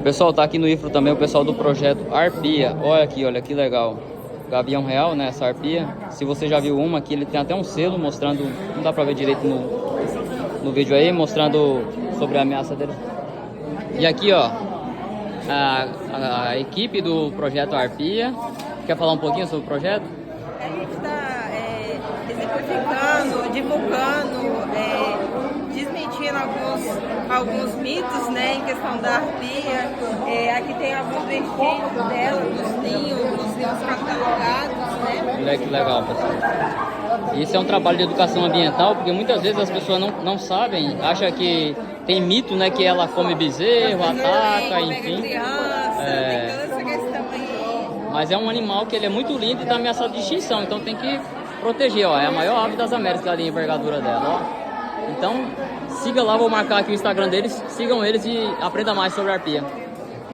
Pessoal, tá aqui no IFRO também o pessoal do projeto Arpia. Olha aqui, olha que legal. Gavião real, né? Essa arpia. Se você já viu uma aqui, ele tem até um selo mostrando. Não dá pra ver direito no vídeo aí, mostrando sobre a ameaça dele. E aqui, ó, a equipe do projeto Arpia. Quer falar um pouquinho sobre o projeto? A gente está exemplificando, divulgando, desmentindo alguns mitos, né, em questão da arpia. Aqui tem alguns vestígios dela, dos ninhos catalogados, né? Olha que legal, pessoal. Isso é um trabalho de educação ambiental, porque muitas vezes as pessoas não sabem, acham que tem mito, né, que ela come bezerro, ataca, enfim. Criança, tem toda essa questão aí. Mas é um animal que ele é muito lindo e está ameaçado de extinção, então tem que proteger, ó. É a maior ave das Américas ali, a envergadura dela, ó. Então, siga lá, vou marcar aqui o Instagram deles, sigam eles e aprenda mais sobre a arpia.